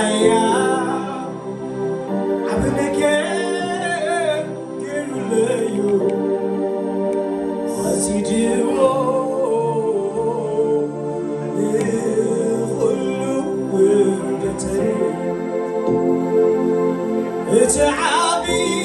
حيا عبدك كيرليو خسيدو يخلو وردتي اتعابي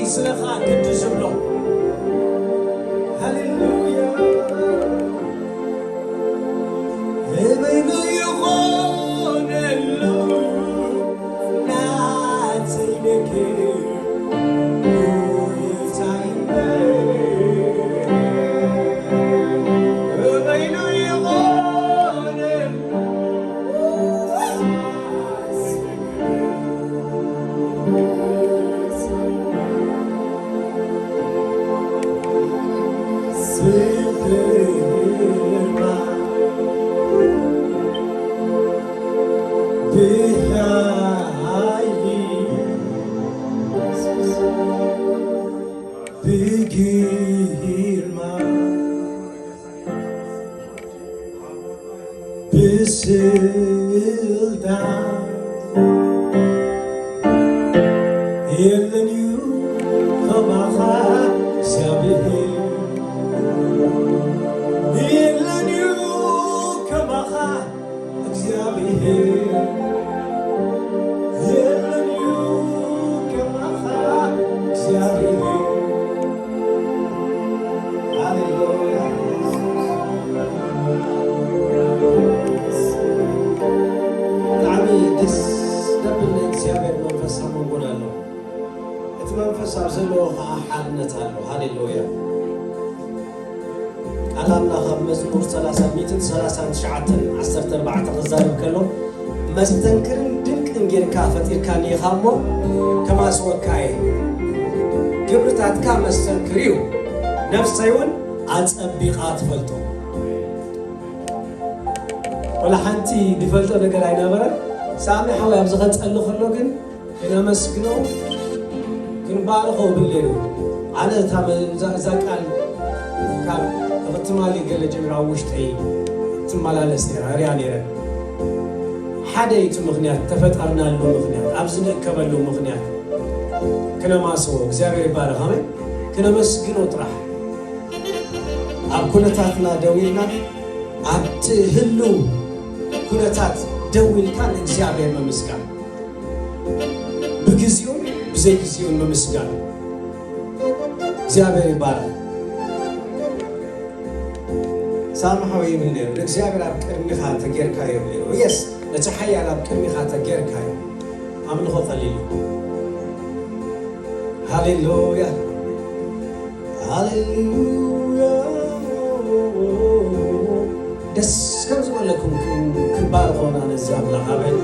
سلخا قدس له هللويا من يغون له ناتينك مستنكر دنك انجير كافت إركان يخامو كما سوكاي كبرتات كا مستنكريو نفس سيون أتصبيقات فلتو ولا حنتي دفلتو نقل عينا برا سامي حوي أبزغت تقلو خلوكن إنا مسكنو كن بارخو بالليلو أنا تام زاكال كان اغتمالي قل جميع وشتعي تمالا لسيرا ريانيرا حديت مغنيات تفترنا له مغنيات أبزنا كبر له مغنيات كنا ما سووا زاغير بارغامي كنا مسكين وطرح أب كنتاتنا دويلنا أب تهلو كنتات دويل كان زاغير ممسكان بجزيون بزي جزيون ممسكان زاغير بارغ سامحوا يمين لك زاغير أب كرمي خال تجير كايو يس نتحيا لابكمي خاطر غيركاي أملخو قليل هاليلويا هاليلويا دس كم زمان لكم كن بارخونا نزام لعبل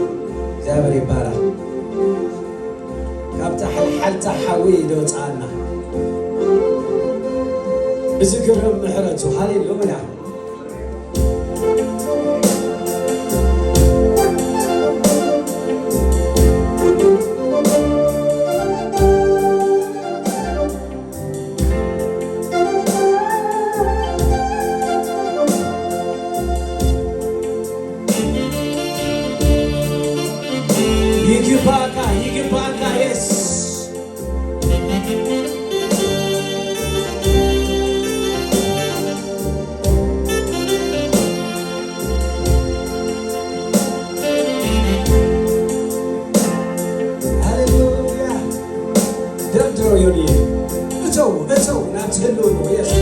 زابر يبارك كابتا حل تحوي دوت عنا بذكرهم محرته هاليلويا ይግባካ የስ ሃሌሉያ ደብድሮ ዮኒ እተው ናትህሉ ነው የስ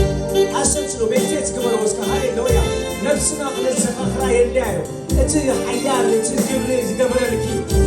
አሰብስሎ ቤቴት ግበሮ እስከ ሃሌሉያ ነፍስና ክለሰኸ ኽራ የለያዩ እቲ ሓያል እቲ ግብሪ ዝገበረልኪ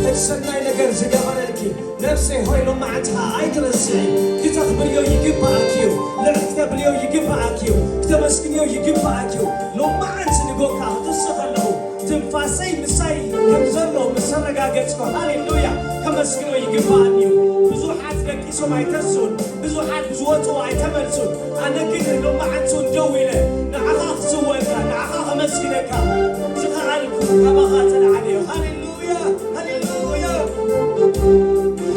እቲ ሰናይ ነገር ዝገበረልኪ ነፍሰይ ሆይ ሎማዓትኻ ኣይትረስዒ ክተኽብርዮ ይግባኣክ እዩ ልዕል ክተብልዮ ይግባኣክ እዩ ክተመስግንዮ ይግባኣክ እዩ ሎማዓንቲ ንጎካ ክትውስኽ ኣለኹ ትንፋሰይ ምሳይ ከም ዘሎ ምስ ተረጋገፅኮ ሃሌሉያ ከመስግኖ ይግባኣኒ እዩ ብዙሓት ደቂሶም ኣይተርሱን ብዙሓት ዝወፁ ኣይተመልሱን ኣነ ግን ሎማዓንቲ ደው ኢለ ንዓኻ ክፅወልካ ንዓኻ ከመስግነካ ዝኸኣልኩ ካባኻ ተላዓለዮ ሃሌሉያ ሃሌሉያ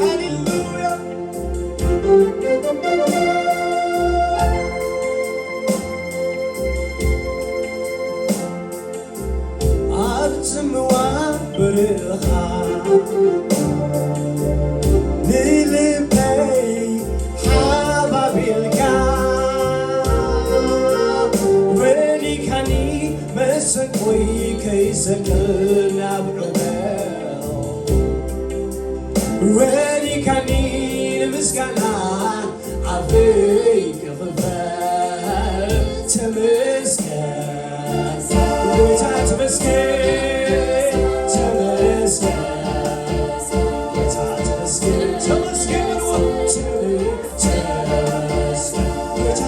ሃሌሉያ ኣብ ጽምዋ ብርኻ ንልበይ ሓባቢልካ ወዲካኒ መሰቆይ ከይሰክር ናብ ዕበል ወዲካኒ ንምስጋና ዓበይ ክኽፈል ተመስገን ጌታ ተመስገን ተመስገን ጌታ ተመስገን ተመስገን ጌታ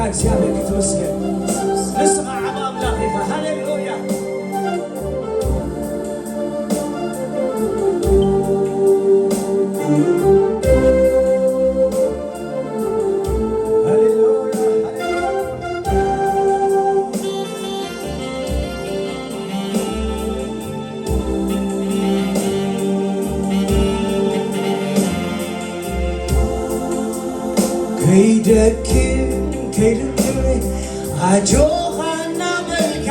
እግዚአብሔር ይመስገን። ንስማ አምላክ ሃሌሉያ አጆኻና መልካ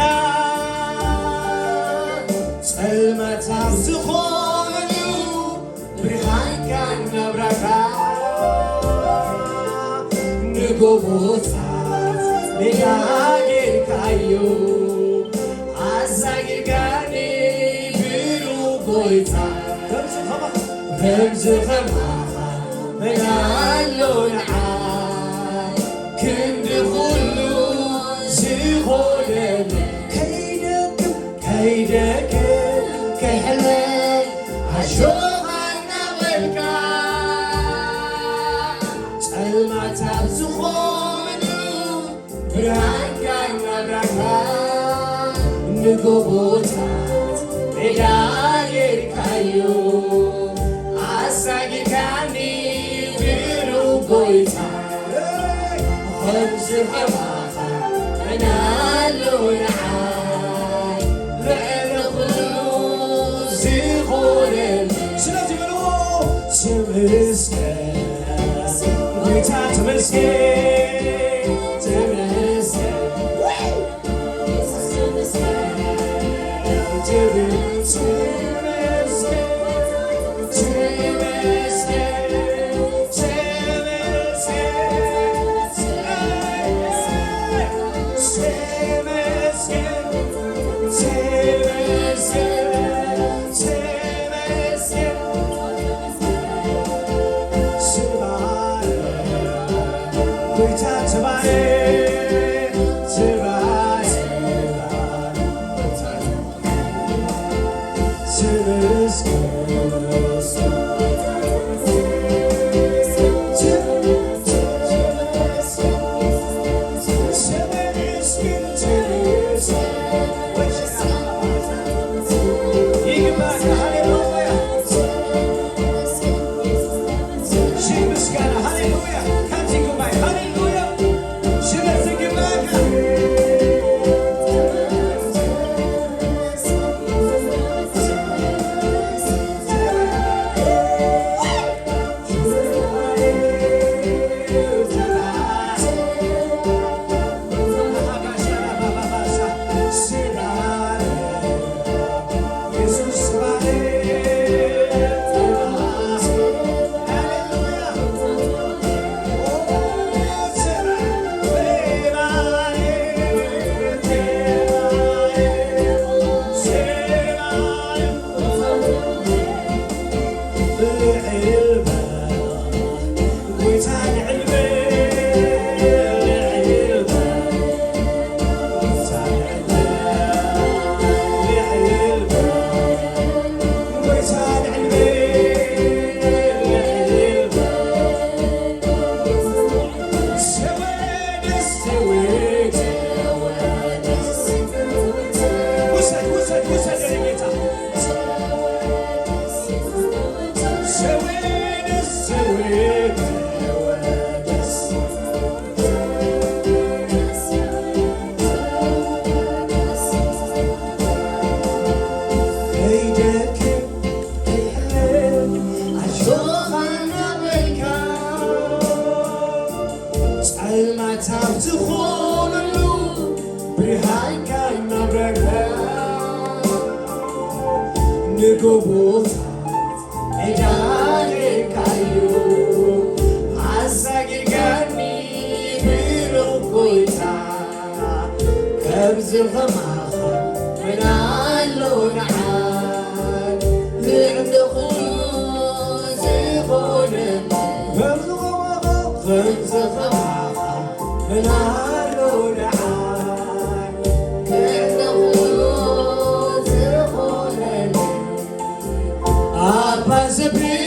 ጸልመታት ዝኾኑ ብርሃንካ ናብራካ ንጎቦታት ሜዳ ጌርካዮ ኣዛጊርካኒ ብሩህ ጎይታ ከምዚ ኸማኻ መን ኣሎ ንዓይ ክንዲ ኩሉ ከይደክም ከይሕለል ኣጆኻና መልካ ጸልማታት ዝኾኑ ብርሃንካ ናብራካ ንጎቦታት ሜዳ ጌርካዮ ኣሳጊርካኒ ብሩህ ጎይታ ከምዚ ኸማኻ መን ኣሎ ንዓይ ልዕሊ ኩሉ ዝኾነኒ ስለዚ በልዎ ተመስገን ጎይታ ተመስገን ተመስገን ንጎቦታት ሜዳ ጌርካዮ زخماخ منالو نعال لعندكم زخونم زخماخ منالو نعال لعندكم زخونم أبا زبي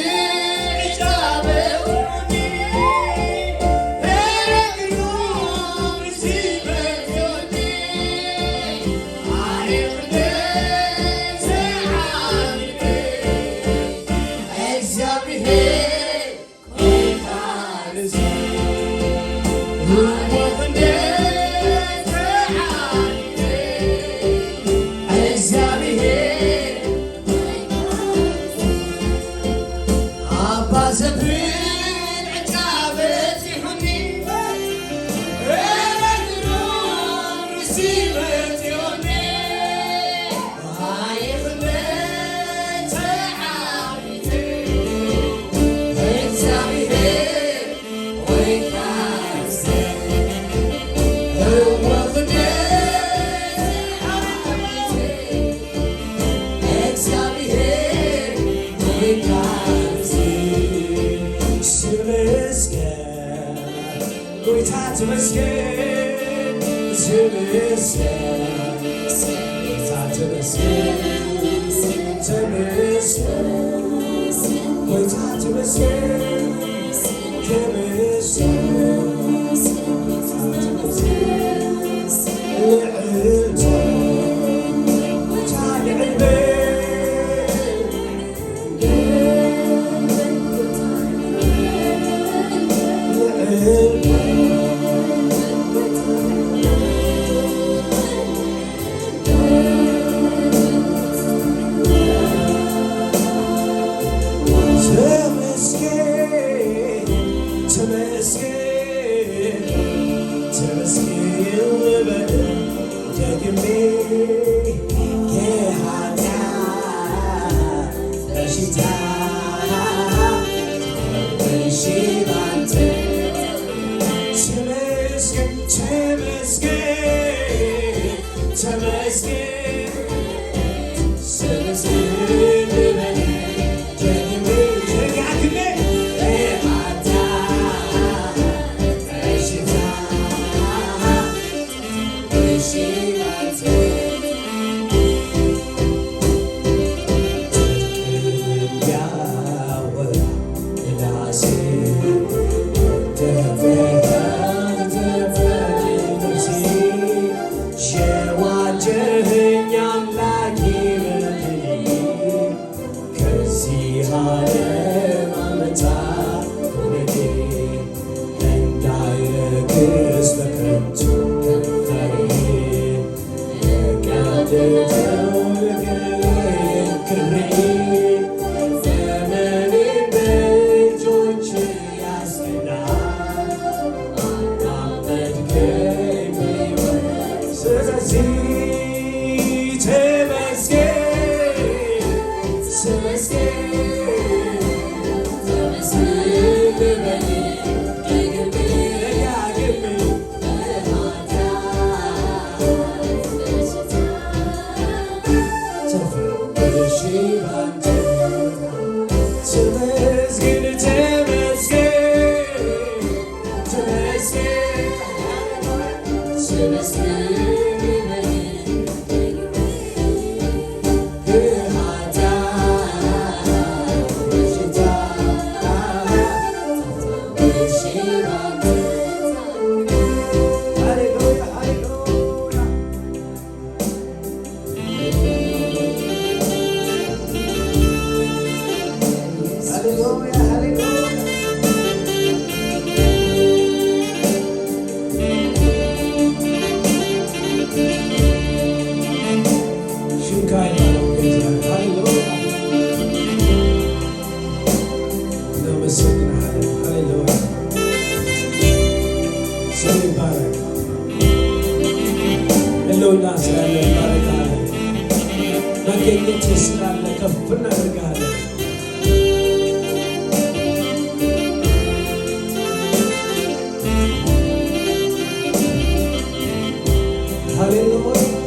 Hallelujah.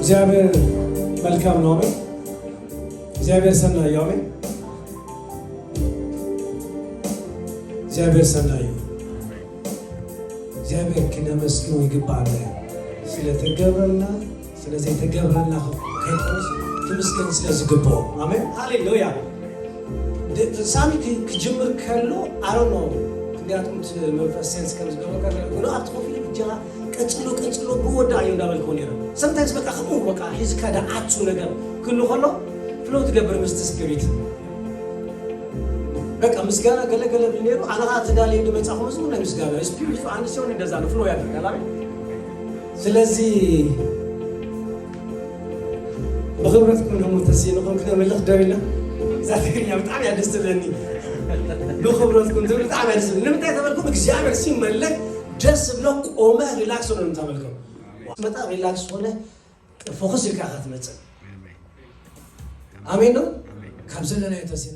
እግዚአብሔር መልካም ነው። አሜን። እግዚአብሔር ሰናይ አሜን። እግዚአብሔር ሰናይ እግዚአብሔር ከነመስገን ይገባል ስለተገበረና ስለዚህ የተገበረና ከቆስ ተመስገን ስለዝገባው አሜን ሃሌሉያ። ሳሚክ ከጅምር ከሎ አሮ ነው እንዲያቱም መንፈስ ሴንስ ከመዝገበው ከሎ አጥፎፊ ብቻ ቀጭሎ በወዳዩ እንዳልከው ነው sometimes በቃ ከሞ በቃ ሂዝ ካዳ አቹ ነገር ኩሉ ሆኖ ፍሎ ትገብር ምስጥስ ግሪት በቃ ምስጋና ገለገለ ቢነሩ አናት ዳለ እንደመጻፍ መስሉ ነው ምስጋና ስፒሪት አንድ ሲሆን እንደዛ ነው ፍሎ ያደርጋል አሜን። ስለዚህ በخبرتكم ደግሞ ተሲነኩም ከመለኽ ደሪና ዛትግኛ በጣም ያደስተለኒ በخبرتكم ደግሞ በጣም ያደስተለኒ ለምን ታይተበልኩም እግዚአብሔር ሲመለክ ደስ ብሎ ቆመ ሪላክስ ሆነ ተመልከው በጣም ሪላክስ ሆነ ፎከስ ይካካት መጽ አሜን ነው ካብዘለና የተሲነ